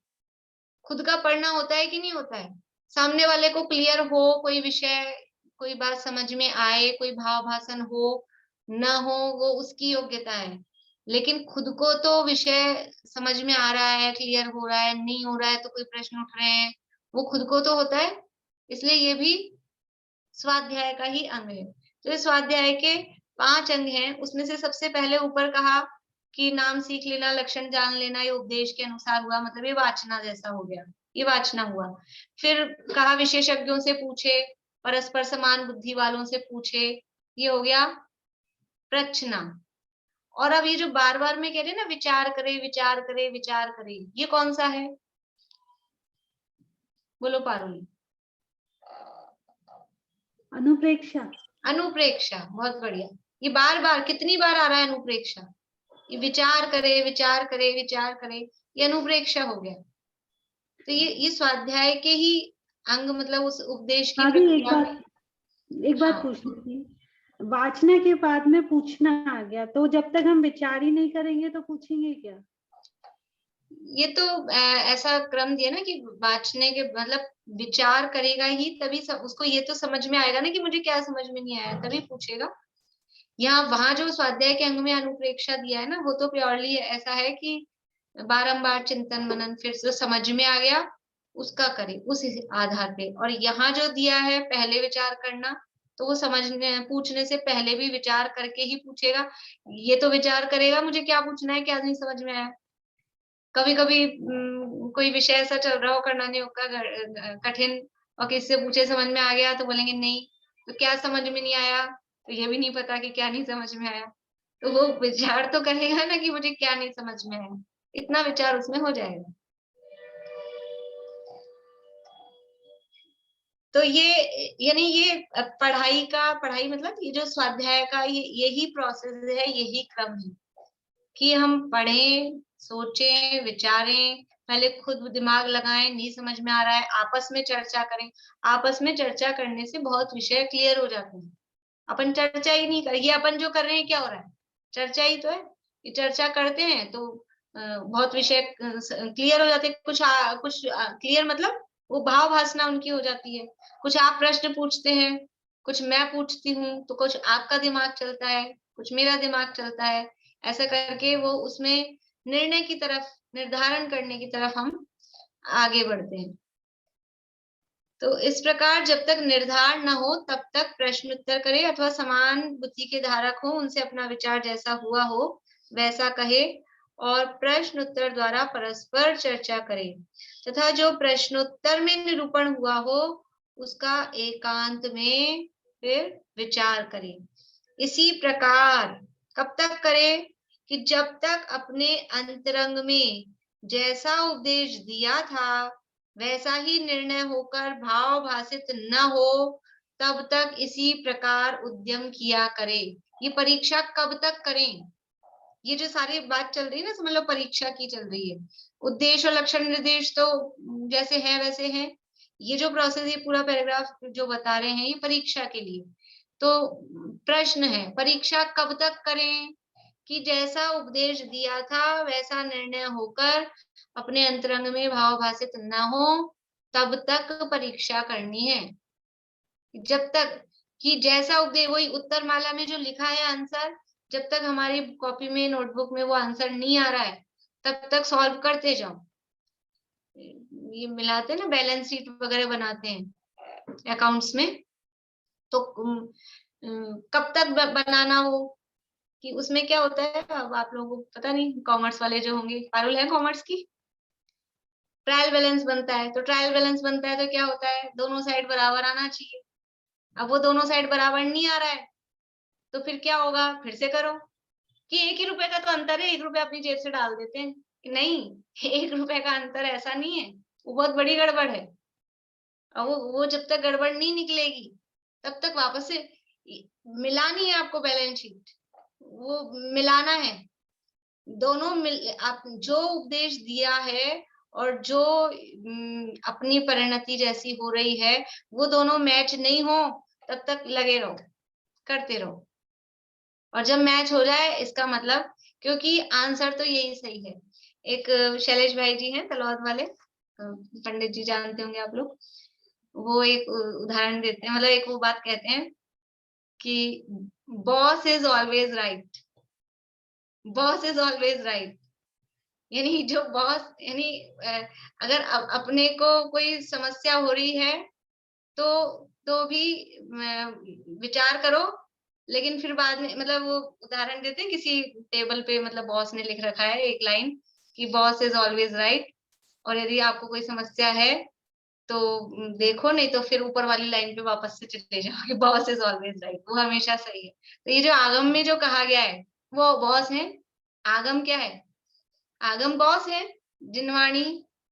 खुद का पढ़ना होता है कि नहीं होता है, सामने वाले को क्लियर हो, कोई विषय, कोई बात समझ में आए, कोई भाव भाषण हो ना हो, वो उसकी योग्यता है, लेकिन खुद को तो विषय समझ में आ रहा है, क्लियर हो रहा है, नहीं हो रहा है तो कोई प्रश्न उठ रहे हैं, वो खुद को तो होता है। इसलिए ये भी स्वाध्याय का ही अंग है। तो इस स्वाध्याय के 5 अंग हैं, उसमें से सबसे पहले ऊपर कहा कि नाम सीख लेना, लक्षण जान लेना, ये उपदेश के अनुसार हुआ, मतलब ये वाचना जैसा हो गया, ये वाचना हुआ। फिर कहा विशेषज्ञों से पूछे, परस्पर समान बुद्धि वालों से पूछे, ये हो गया प्रच्छना। और अब ये जो बार बार में कह रहे हैं ना, विचार करे विचार करे विचार करे, ये कौन सा है? बोलो पारुल। अनुप्रेक्षा। अनुप्रेक्षा, बहुत बढ़िया। ये बार बार कितनी बार आ रहा है अनुप्रेक्षा? ये विचार करे विचार करे विचार करे, ये अनुप्रेक्षा हो गया। तो ये स्वाध्याय के ही अंग, मतलब उस उपदेश की भाभी प्रक्रिया में। एक बात हाँ। पूछनी थी। वाचना के बाद में पूछना आ गया, तो जब तक हम विचार ही नहीं करेंगे तो पूछेंगे क्या? ये तो ऐसा क्रम दिया ना कि वाचने के मतलब विचार करेगा ही तभी उसको ये तो समझ में आएगा ना कि मुझे क्या समझ में नहीं आया, तभी पूछेगा। यहाँ वहां जो स्वाध्याय के अंग में अनुप्रेक्षा दिया है ना, वो तो प्योरली ऐसा है कि बारंबार चिंतन मनन, फिर जो समझ में आ गया उसका करे उस आधार पे। और यहाँ जो दिया है पहले विचार करना, तो वो समझने पूछने से पहले भी विचार करके ही पूछेगा। ये तो विचार करेगा मुझे क्या पूछना है, क्या नहीं समझ में आया। कभी कभी कोई विषय ऐसा चल रहा हो, करना नहीं होगा कठिन, और किसी से पूछे समझ में आ गया तो बोलेंगे नहीं, तो क्या समझ में नहीं आया, तो ये भी नहीं पता कि क्या नहीं समझ में आया। तो वो विचार तो करेगा ना कि मुझे क्या नहीं समझ में आया, इतना विचार उसमें हो जाएगा। तो ये यानी ये पढ़ाई मतलब ये जो स्वाध्याय का यही प्रोसेस है, यही क्रम है कि हम पढ़ें, सोचें, विचारें, पहले खुद दिमाग लगाएं, नहीं समझ में आ रहा है आपस में चर्चा करें। आपस में चर्चा करने से बहुत विषय क्लियर हो जाते हैं। अपन चर्चा ही नहीं कर, ये अपन जो कर रहे हैं क्या हो रहा है? चर्चा ही तो है। ये चर्चा करते हैं तो बहुत विषय क्लियर हो जाते हैं। कुछ क्लियर मतलब वो भाव भासना उनकी हो जाती है। कुछ आप प्रश्न पूछते हैं, कुछ मैं पूछती हूँ, तो कुछ आपका दिमाग चलता है, कुछ मेरा दिमाग चलता है। ऐसा करके वो उसमें निर्णय की तरफ, निर्धारण करने की तरफ हम आगे बढ़ते हैं। तो इस प्रकार जब तक निर्धार न हो तब तक प्रश्न उत्तर करें, अथवा समान बुद्धि के धारक हो, उनसे अपना विचार जैसा हुआ हो वैसा कहे, और प्रश्न उत्तर द्वारा परस्पर चर्चा करें, तथा जो प्रश्नोत्तर में निरूपण हुआ हो उसका एकांत में फिर विचार करें। इसी प्रकार कब तक करें? कि जब तक अपने अंतरंग में जैसा उपदेश दिया था वैसा ही निर्णय होकर भाव भाषित न हो, तब तक इसी प्रकार उद्यम किया करें। ये परीक्षा कब तक करें? ये जो सारी बात चल रही है ना, समझ लो परीक्षा की चल रही है। उद्देश्य और लक्षण निर्देश तो जैसे है वैसे है। ये जो प्रोसेस, ये पूरा पैराग्राफ जो बता रहे हैं, ये परीक्षा के लिए। तो प्रश्न है, परीक्षा कब तक करें? कि जैसा उपदेश दिया था वैसा निर्णय होकर अपने अंतरंग में भाव भाषित न हो, तब तक परीक्षा करनी है। जब तक कि जैसा उपदेश, वही उत्तर माला में जो लिखा है आंसर, जब तक हमारी कॉपी में, नोटबुक में वो आंसर नहीं आ रहा है तब तक सॉल्व करते जाओ। ये मिलाते हैं ना, बैलेंस शीट वगैरह बनाते हैं अकाउंट्स में, तो कब तक बनाना वो, कि उसमें क्या होता है, अब आप लोगों को पता नहीं, कॉमर्स वाले जो होंगे, पारुल है कॉमर्स की, ट्रायल बैलेंस बनता है। तो ट्रायल बैलेंस बनता है तो क्या होता है, दोनों साइड बराबर आना चाहिए। अब वो दोनों साइड बराबर नहीं आ रहा है तो फिर क्या होगा, फिर से करो। कि 1 ही रुपए का तो अंतर है, 1 रुपया अपनी जेब से डाल देते हैं। नहीं, 1 रुपए का अंतर ऐसा नहीं है, वो बहुत बड़ी गड़बड़ है। और वो जब तक गड़बड़ नहीं निकलेगी तब तक वापस से मिलानी है आपको बैलेंस शीट, वो मिलाना है। दोनों आप जो उपदेश दिया है और जो अपनी परिणति जैसी हो रही है, वो दोनों मैच नहीं हो तब तक लगे रहो, करते रहो। और जब मैच हो जाए इसका मतलब, क्योंकि आंसर तो यही सही है। एक शैलेश भाई जी हैं तलवाद वाले, पंडित जी जानते होंगे आप लोग, वो एक उदाहरण देते हैं, मतलब एक वो बात कहते हैं कि boss is always right, boss is always right. यानी जो बॉस, यानी अगर अपने को कोई समस्या हो रही है तो भी विचार करो, लेकिन फिर बाद में, मतलब वो उदाहरण देते हैं किसी टेबल पे, मतलब बॉस ने लिख रखा है एक लाइन कि बॉस इज ऑलवेज राइट, और यदि आपको कोई समस्या है तो देखो, नहीं तो फिर ऊपर वाली लाइन पे वापस से चले जाओ कि बॉस इज ऑलवेज राइट, वो हमेशा सही है। तो ये जो आगम में जो कहा गया है वो बॉस है। आगम क्या है? आगम बॉस है। जिनवाणी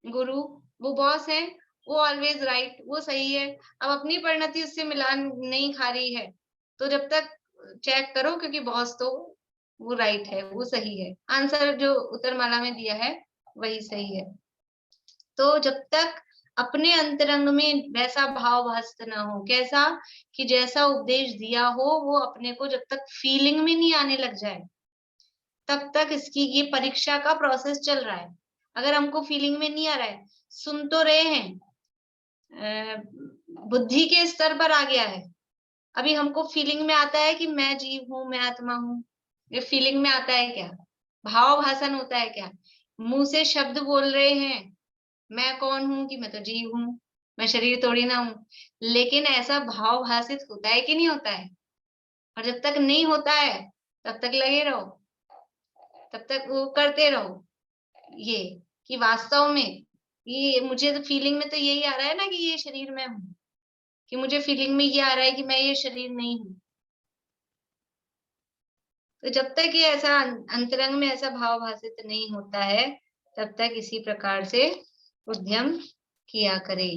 गुरु वो बॉस है, वो ऑलवेज राइट, वो सही है। अब अपनी परिणति उससे मिलान नहीं खा रही है, तो जब तक चेक करो, क्योंकि बॉस तो वो राइट है, वो सही है। आंसर जो उत्तरमाला में दिया है वही सही है। तो जब तक अपने अंतरंग में वैसा भाव भासत ना हो, कैसा कि जैसा उपदेश दिया हो वो अपने को जब तक फीलिंग में नहीं आने लग जाए, तब तक इसकी ये परीक्षा का प्रोसेस चल रहा है। अगर हमको फीलिंग में नहीं आ रहा है, सुन तो रहे हैं, बुद्धि के स्तर पर आ गया है, अभी हमको फीलिंग में आता है कि मैं जीव हूँ, मैं आत्मा हूँ, ये फीलिंग में आता है क्या? भाव भाषण होता है क्या? मुंह से शब्द बोल रहे हैं, मैं कौन हूँ कि मैं तो जीव हूँ, मैं शरीर थोड़ी ना हूँ, लेकिन ऐसा भाव भाषित होता है कि नहीं होता है? और जब तक नहीं होता है तब तक लगे रहो, तब तक वो करते रहो, ये कि वास्तव में ये मुझे तो फीलिंग में तो यही आ रहा है ना कि ये शरीर में हूँ, कि मुझे फीलिंग में ये आ रहा है कि मैं ये शरीर नहीं हूँ। तो जब तक ये ऐसा अंतरंग में ऐसा भाव भाषित नहीं होता है, तब तक इसी प्रकार से उद्यम किया करे।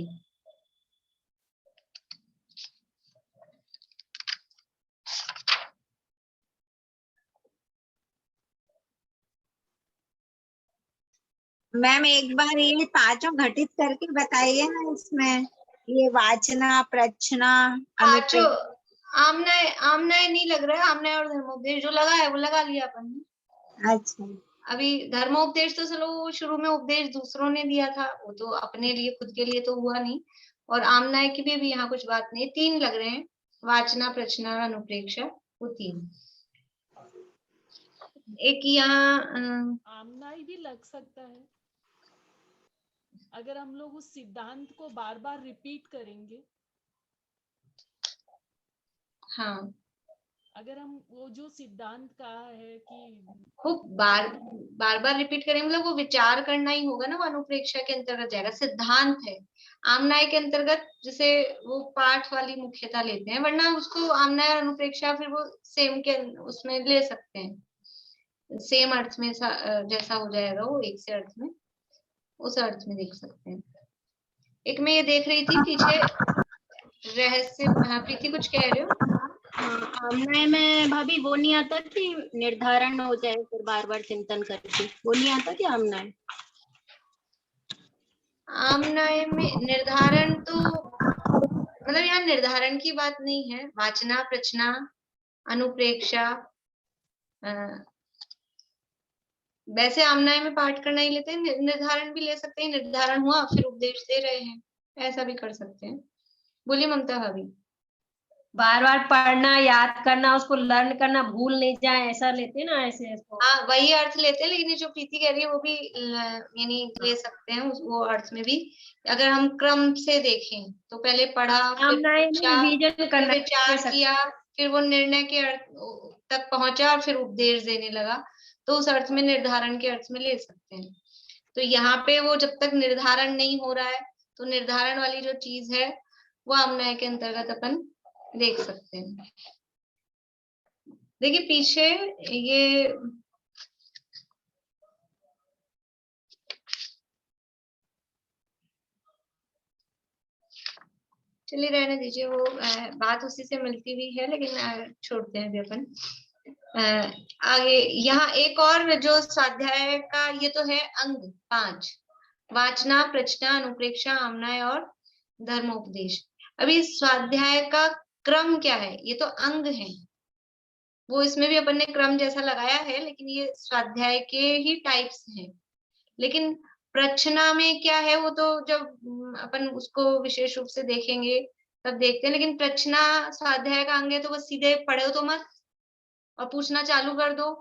मैम एक बार ये पांचों घटित करके बताइए ना, इसमें ये वाचना, प्रच्छना, पांचों अनुप्रेक्षा। आमनाय नहीं लग रहा है, आमनाय और धर्मोपदेश जो लगा है वो लगा लिया अपन ने। अच्छा, अभी धर्मोपदेश तो चलो शुरू में उपदेश दूसरों ने दिया था, वो तो अपने लिए खुद के लिए तो हुआ नहीं, और आमनाय की भी यहाँ कुछ बात नहीं, 3 लग रहे हैं, वाचना, प्रच्छना, अनुप्रेक्षा, वो 3। एक यहाँ आमनाई भी लग सकता है अगर हम लोग उस सिद्धांत को बार बार रिपीट करेंगे। हाँ, अगर हम वो जो सिद्धांत कहा है कि खूब बार रिपीट करें, मतलब वो विचार करना ही होगा ना, वो अनुप्रेक्षा के अंतर्गत जाएगा, सिद्धांत है। आमनाय के अंतर्गत जैसे वो पाठ वाली मुख्यता लेते हैं, वरना उसको आमनाय और अनुप्रेक्षा फिर वो सेम के उसमें ले सकते हैं, सेम अर्थ में जैसा हो जाएगा वो, एक से अर्थ में, उस अर्थ में देख सकते हैं। एक मैं ये देख रही थी पीछे रहस्य, प्रीति कुछ कह रहे हो? आमनाय में भाभी वो नहीं आता कि निर्धारण हो जाए फिर बार बार चिंतन करके, वो नहीं आता कि आमनाय? आमनाय में निर्धारण तो मतलब यहाँ निर्धारण की बात नहीं है, वाचना, प्रच्छना, अनुप्रेक्षा, वैसे आमनाय में पाठ करना ही लेते हैं, निर्धारण भी ले सकते हैं, निर्धारण हुआ फिर उपदेश दे रहे हैं, ऐसा भी कर सकते हैं। बोलिए ममता भाभी। बार बार पढ़ना, याद करना, उसको लर्न करना, भूल नहीं जाए, ऐसा लेते हैं ना, ऐसे इसको। हाँ, वही अर्थ लेते हैं, लेकिन ये जो प्रीति कह रही है वो भी यानी ले सकते हैं वो अर्थ में भी। अगर हम क्रम से देखें तो पहले पढ़ा, फिर विचार किया, फिर वो निर्णय के अर्थ तक पहुंचा और फिर उपदेश देने लगा, तो उस अर्थ में निर्धारण के अर्थ में ले सकते हैं। तो यहाँ पे वो जब तक निर्धारण नहीं हो रहा है, तो निर्धारण वाली जो चीज है वो आमनाय के अंतर्गत अपन देख सकते हैं। देखिए पीछे ये चलिए रहने दीजिए, वो बात उसी से मिलती हुई है, लेकिन छोड़ते हैं अभी अपन। आगे यहाँ एक और जो स्वाध्याय का ये तो है अंग 5, वाचना, प्रच्छना, अनुप्रेक्षा, आमनाय और धर्मोपदेश। अभी स्वाध्याय का क्रम क्या है? ये तो अंग है, वो इसमें भी अपन ने क्रम जैसा लगाया है, लेकिन ये स्वाध्याय के ही टाइप्स हैं। लेकिन प्रच्छना में क्या है, वो तो जब अपन उसको विशेष रूप से देखेंगे तब देखते हैं, लेकिन प्रच्छना स्वाध्याय का अंग है, तो बस सीधे पढ़ो तो मत और पूछना चालू कर दो,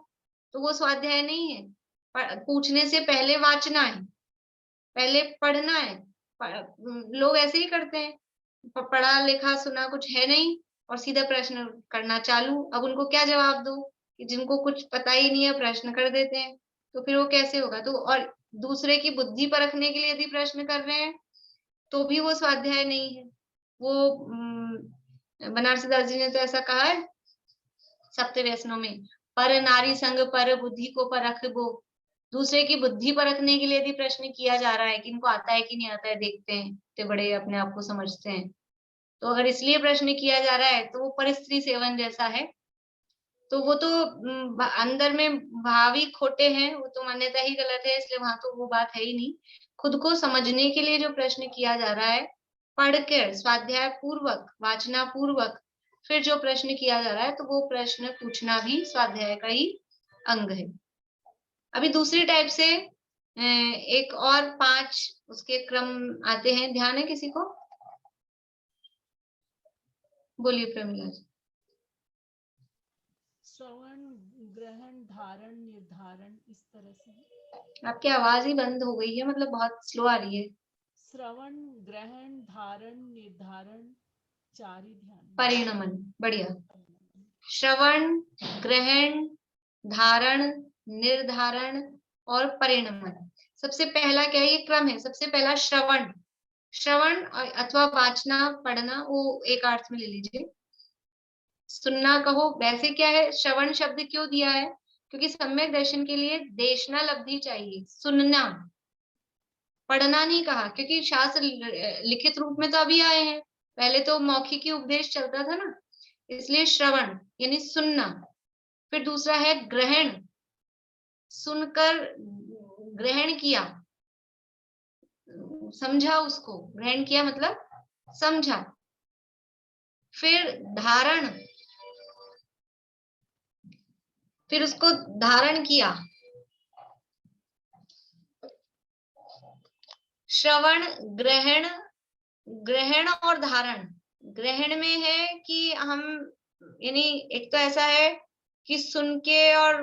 तो वो स्वाध्याय नहीं है। पूछने से पहले वाचना है, पहले पढ़ना है। लोग ऐसे ही करते हैं, पढ़ा लिखा सुना कुछ है नहीं और सीधा प्रश्न करना चालू। अब उनको क्या जवाब दो कि जिनको कुछ पता ही नहीं है प्रश्न कर देते हैं, तो फिर वो कैसे होगा? तो और दूसरे की बुद्धि परखने के लिए यदि प्रश्न कर रहे हैं तो भी वो स्वाध्याय नहीं है। वो बनारसी दास जी ने तो ऐसा कहा है सप्त व्यसनों में, पर नारी संग पर बुद्धि को परखबो, दूसरे की बुद्धि परखने के लिए यदि प्रश्न किया जा रहा है कि इनको आता है कि नहीं आता है, देखते हैं, तो बड़े अपने आप को समझते हैं, तो अगर इसलिए प्रश्न किया जा रहा है तो वो पर स्त्री सेवन जैसा है, तो वो तो अंदर में भाव ही खोटे हैं, वो तो मान्यता ही गलत है, इसलिए वहां तो वो बात है ही नहीं। खुद को समझने के लिए जो प्रश्न किया जा रहा है, पढ़कर स्वाध्याय पूर्वक, वाचना पूर्वक फिर जो प्रश्न किया जा रहा है, तो वो प्रश्न पूछना भी स्वाध्याय का ही अंग है। अभी दूसरी टाइप से एक और 5 उसके क्रम आते हैं, ध्यान है किसी को? बोलिए प्रमिला जी। श्रवण, ग्रहण, धारण, निर्धारण, इस तरह से। आपकी आवाज ही बंद हो गई है, मतलब बहुत स्लो आ रही है। श्रवण, ग्रहण, धारण, निर्धारण, 4 ही ध्यान में। परिणमन, बढ़िया। श्रवण, ग्रहण, धारण, निर्धारण और परिणमन। सबसे पहला क्या है, ये क्रम है। सबसे पहला श्रवण, श्रवण अथवा वाचना, पढ़ना, वो एक अर्थ में ले लीजिए। सुनना कहो, वैसे क्या है, श्रवण शब्द क्यों दिया है? क्योंकि सम्यक दर्शन के लिए देशना लब्धि चाहिए, सुनना, पढ़ना नहीं कहा, क्योंकि शास्त्र लिखित रूप में तो अभी आए हैं, पहले तो मौखिक ही उपदेश चलता था ना, इसलिए श्रवण यानी सुनना। फिर दूसरा है ग्रहण, सुनकर ग्रहण किया, समझा, उसको ग्रहण किया मतलब समझा। फिर धारण, फिर उसको धारण किया। श्रवण, ग्रहण, ग्रहण और धारण। ग्रहण में है कि हम, यानी एक तो ऐसा है कि सुन के और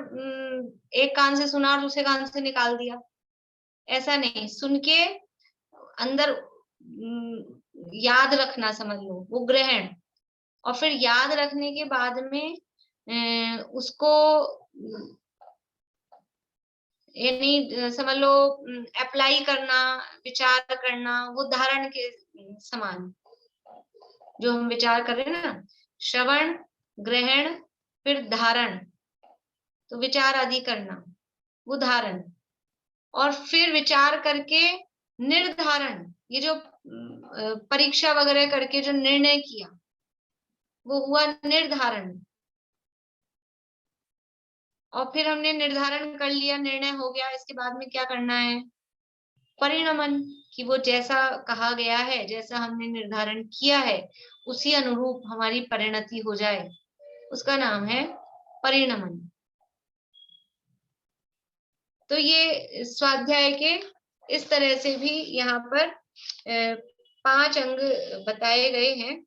एक कान से सुना और दूसरे कान से निकाल दिया, ऐसा नहीं। सुन के अंदर याद रखना, समझ लो, वो ग्रहण। और फिर याद रखने के बाद में उसको यानी समझ लो अप्लाई करना, विचार करना, वो धारण के समान जो हम विचार कर रहे हैं ना, श्रवण, ग्रहण, फिर धारण, तो विचार आदि करना, वो धारण। और फिर विचार करके निर्धारण, ये जो परीक्षा वगैरह करके जो निर्णय किया, वो हुआ निर्धारण। और फिर हमने निर्धारण कर लिया, निर्णय हो गया, इसके बाद में क्या करना है? परिणमन, कि वो जैसा कहा गया है, जैसा हमने निर्धारण किया है, उसी अनुरूप हमारी परिणति हो जाए, उसका नाम है परिणमन। तो ये स्वाध्याय के इस तरह से भी यहाँ पर 5 अंग बताए गए हैं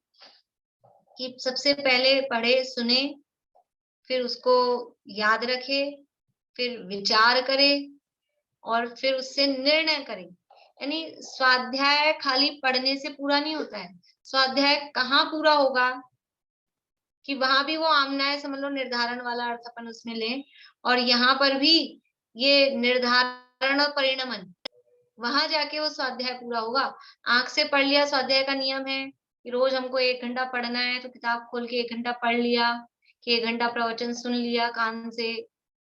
कि सबसे पहले पढ़े, सुने, फिर उसको याद रखे, फिर विचार करे और फिर उससे निर्णय करे। यानी स्वाध्याय खाली पढ़ने से पूरा नहीं होता है। स्वाध्याय कहाँ पूरा होगा कि वहां भी वो आमनाय, समझ लो, निर्धारण वाला अर्थ अपन उसमें लें, और यहाँ पर भी ये निर्धारण और परिणमन, वहां जाके वो स्वाध्याय पूरा होगा। आंख से पढ़ लिया, स्वाध्याय का नियम है कि रोज हमको 1 घंटा पढ़ना है, तो किताब खोल के 1 घंटा पढ़ लिया, कि 1 घंटा प्रवचन सुन लिया कान से,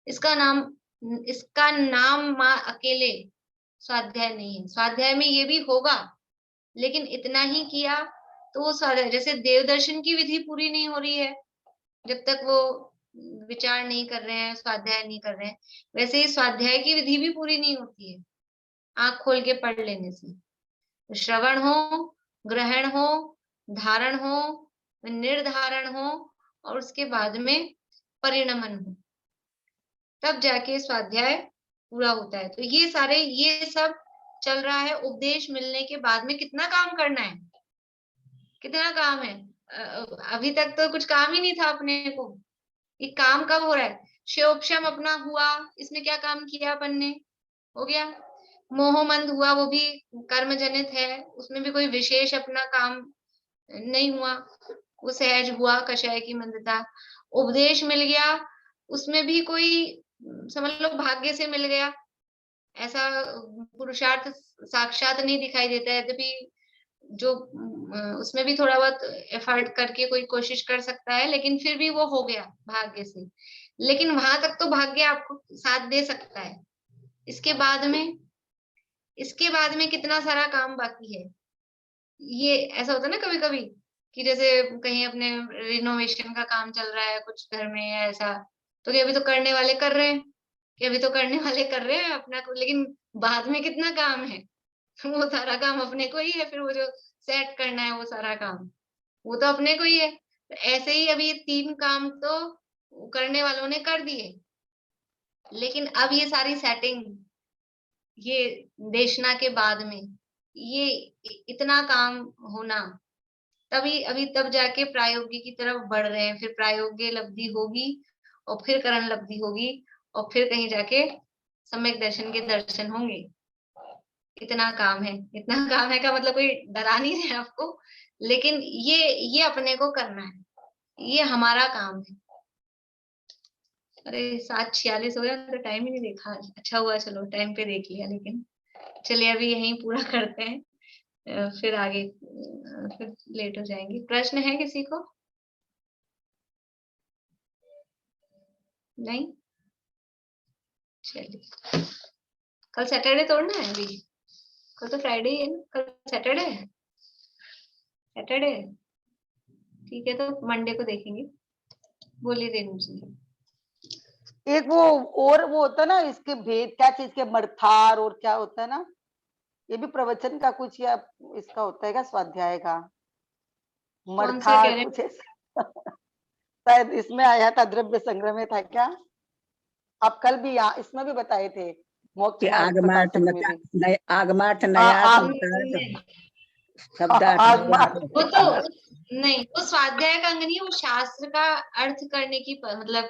इसका नाम अकेले स्वाध्याय नहीं है। स्वाध्याय में ये भी होगा, लेकिन इतना ही किया तो वो स्वाध्याय। जैसे देव दर्शन की विधि पूरी नहीं हो रही है जब तक वो विचार नहीं कर रहे हैं, स्वाध्याय नहीं कर रहे हैं, वैसे ही स्वाध्याय की विधि भी पूरी नहीं होती है आंख खोल के पढ़ लेने से। श्रवण हो, ग्रहण हो, धारण हो, निर्धारण हो, और उसके बाद में परिणमन हो, तब जाके स्वाध्याय पूरा होता है। तो ये सब चल रहा है। उपदेश मिलने के बाद में कितना काम करना है, कितना काम है। अभी तक तो कुछ काम ही नहीं था अपने को, ये काम कब हो रहा है? शिवोपशम अपना हुआ, इसमें क्या काम किया अपन ने? हो गया। मोहमंद हुआ, वो भी कर्म जनित है, उसमें भी कोई विशेष अपना काम नहीं हुआ, वो सहज हुआ, कषाय की मंदता। उपदेश मिल गया, उसमें भी कोई, समझ लो, भाग्य से मिल गया, ऐसा पुरुषार्थ साक्षात नहीं दिखाई देता है। तभी जो उसमें भी थोड़ा बहुत एफर्ट करके कोई कोशिश कर सकता है, लेकिन फिर भी वो हो गया भाग्य से। लेकिन वहां तक तो भाग्य आपको साथ दे सकता है। इसके बाद में कितना सारा काम बाकी है। ये ऐसा होता है ना कभी कभी कि जैसे कहीं अपने रिनोवेशन का काम चल रहा है कुछ घर में या ऐसा, तो कि अभी तो करने वाले कर रहे हैं, अपना लेकिन बाद में कितना काम है वो सारा काम अपने को ही है। फिर वो जो सेट करना है वो सारा काम वो तो अपने को ही है। तो ऐसे ही अभी 3 काम तो करने वालों ने कर दिए, लेकिन अब ये सारी सेटिंग ये देशना के बाद में ये इतना काम होना, तब जाके प्रायोगिक की तरफ बढ़ रहे हैं। फिर प्रायोगिक लब्धि होगी और फिर करण लब्धि होगी और फिर कहीं जाके सम्यक दर्शन के दर्शन होंगे। इतना काम है का मतलब कोई डरा नहीं रहे आपको, लेकिन ये अपने को करना है, ये हमारा काम है। अरे 7:46 हो गया तो टाइम ही नहीं देखा। अच्छा हुआ चलो टाइम पे देख लिया। लेकिन चलिए अभी यहीं पूरा करते हैं, फिर आगे फिर लेट हो जाएंगे। प्रश्न है किसी को? नहीं, चलिए कल सैटरडे तोड़ना है। अभी कल तो फ्राइडे है ना, कल सैटरडे है। ठीक है, तो मंडे को देखेंगे। बोलिए रेणु जी। एक वो और वो होता है ना, इसके भेद क्या चीज के मर्थार और क्या होता है ना, ये भी प्रवचन का कुछ या इसका होता है क्या, स्वाध्याय का कौन सा कह मर्थार रहे कुछ ऐसा शायद इसमें आया था, द्रव्य संग्रह में था क्या? आप कल भी यहाँ इसमें भी बताए थे, मोक्ष मार्ग आगमार्थ प्रकाशक में भी। आगमार्थ हाँ, नयार्थ नहीं, शब्दार्थ वो तो नहीं, वो स्वाध्याय का अंग नहीं है, वो शास्त्र का अर्थ करने की मतलब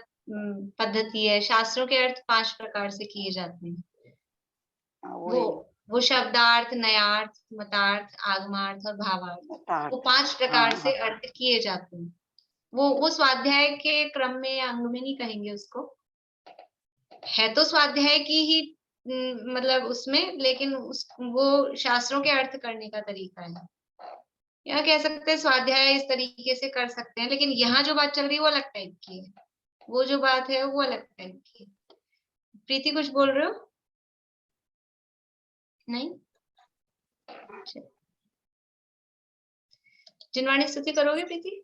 पद्धति है। शास्त्रों के अर्थ 5 प्रकार से किए जाते हैं। वो शब्दार्थ, नयार्थ, मतार्थ, आगमार्थ और भावार्थ, वो 5 प्रकार से अर्थ किए जाते हैं। वो स्वाध्याय के क्रम में या अंग में नहीं कहेंगे उसको, है तो स्वाध्याय की ही मतलब उसमें, लेकिन वो शास्त्रों के अर्थ करने का तरीका है। या कह सकते हैं स्वाध्याय इस तरीके से कर सकते हैं, लेकिन यहाँ जो बात चल रही है वो अलग टाइप की है, वो जो बात है वो अलग टाइप की है। प्रीति कुछ बोल रहे हो? नहीं, जिनवाणी स्तुति करोगे प्रीति?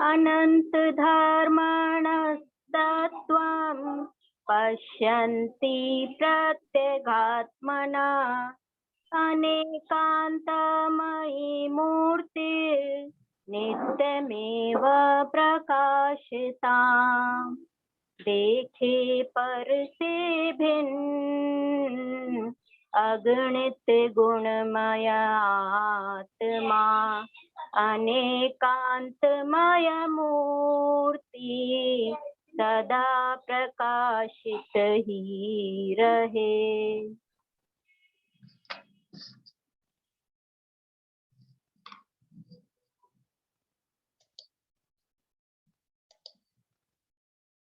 अनंत धर्माणस्तत्त्वं पश्यन्ति प्रत्यगात्मना अनेकान्तमयी मूर्ति नित्यमेव प्रकाशिताम् देखे पर से भिन्न अगणित गुणमय आत्मा अनेकांतमय मूर्ति सदा प्रकाशित ही रहे।